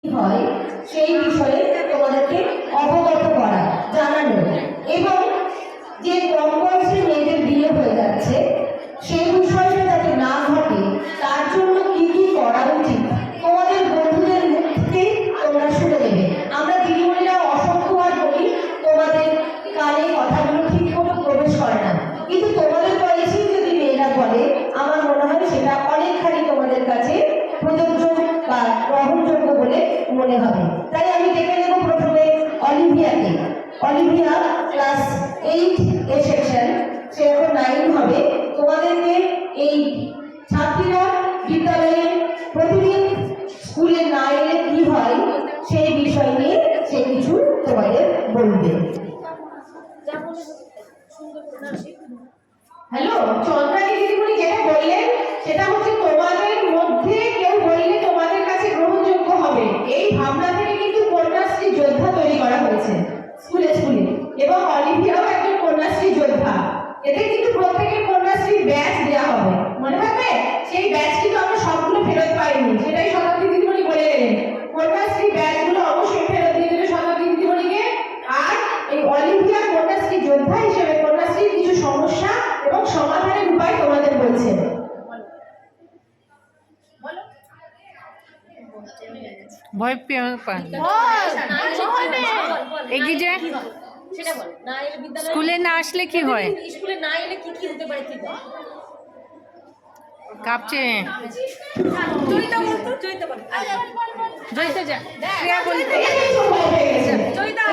হয় সেই বিষয়ে তোমাদেরকে অবগত করা, জানানো, এবং যে কম বয়সী মেয়েদের বিয়ে হয়ে যাচ্ছে সেই বিষয়টা যাতে না ঘটে তার জন্য কি কি করা উচিত তোমাদের বন্ধুদের মুখ থেকে তোমরা শুনে নেবে। আমরা দিদিমণিরা অসংখ্যবার বলি তোমাদের কানে কথাগুলো ঠিক মতো প্রবেশ করে না, কিন্তু তোমাদের বয়সী যদি মেয়েরা বলে আমার মনে হয় সেটা অনেকখানি তোমাদের কাছে প্রযোজ্য বা গ্রহণযোগ্য বলে মনে হবে। তাই আমি দেখে নেব প্রথমে অলিভিয়াকে। অলিভিয়া ক্লাস 8 এ সেকশন, সে এখন 9 হবে। তোমাদেরকে এই ছাত্রীরা বিদ্যালয়ে প্রতিদিন স্কুলে না এলে কি হয় সেই বিষয় নিয়ে সে কিছু তোমাদের বলবে। হ্যালো, চন্দ্রানী দিদিমণি যেটা বললেন সেটা হচ্ছে তোমাদের মধ্যে কেউ বললে তোমাদের কাছে গ্রহণযোগ্য হবে, এই ভাবনা থেকে কিন্তু কন্যাশ্রী যোদ্ধা তৈরি করা হয়েছে স্কুলে স্কুলে, এবং অলিভিয়াও একজন কন্যাশ্রী যোদ্ধা। এতে কিন্তু প্রত্যেকের কন্যাশ্রী ব্যাচ দেওয়া হবে, মনে থাকবে? সেই ব্যাচ কিন্তু আমরা সবগুলো ফেরত পাইনি, সেটাই শতাব্দী দিদিমণি বলে গেলেন। কন্যাশ্রী ব্যাচগুলো অবশ্যই ফেরত দিয়ে দেবে শতাব্দী দিদিমণিকে। আর এই অলিভিয়া কন্যাশ্রী যোদ্ধা হিসেবে কন্যাশ্রীর কিছু সমস্যা এবং সমাধানের উপায় তোমাদের বলছে। ভয় পেয়ে এগিয়ে যে স্কুলে না আসলে কি হয়, স্কুলে না এলে কি কি হতে পারে, কি কাঁপছে জয়িতা বলতো, জয়িতা বল, জয়িতা যা প্রিয়া বলতে জয়িতা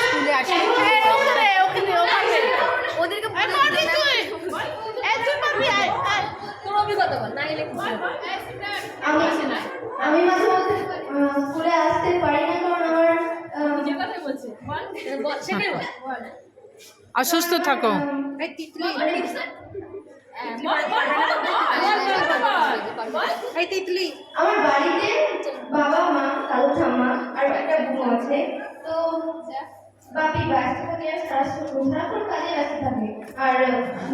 স্কুলে আসলে ওদেরকে তোর অভিজ্ঞতা বল, না এলে কি হবে? আমি মাঝে মধ্যে স্কুলে আসতে পারি না, কারণ আমার নিজের কথাই বলছে, বল সেটাই বল। অসুস্থ থাকো। আমার বাড়িতে বাবা মা কালু ঠাম্মা আর একটা বোন আছে, তো বাপি ব্যস্ত থাকে আর সারাক্ষণ কাজে ব্যস্ত থাকে, আর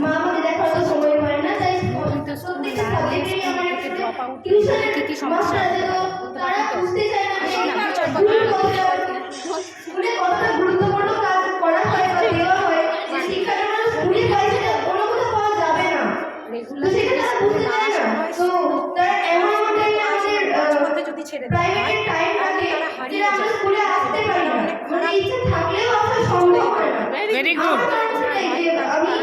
মা আমাকে দেখার তো সময় পায় না। তাই প্রত্যেকটা সাবজেক্টেরই আমার একটা টিউশনের মাস্টার আছে, তো তারা বুঝতে চায় না স্কুলে কতটা গুরুত্বপূর্ণ কাজ করা হয় বা দেওয়া হয়, যে শিক্ষাটা আমরা স্কুলে পাই সেটা অন্য কোথাও পাওয়া যাবে না, তো সেটা তারা বুঝতে চায় না। তো তারা এমন এমন টাইমে আমাদের প্রাইভেটের টাইম থাকে যেটা আমরা স্কুলে আসতে পারি না, মানে ইচ্ছা থাকলেও আসা সম্ভব হয় না। Very good. আমি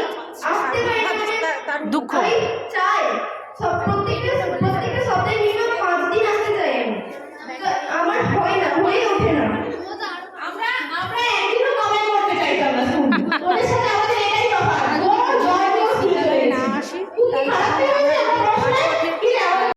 আসতে পারি না, দুঃখ আমি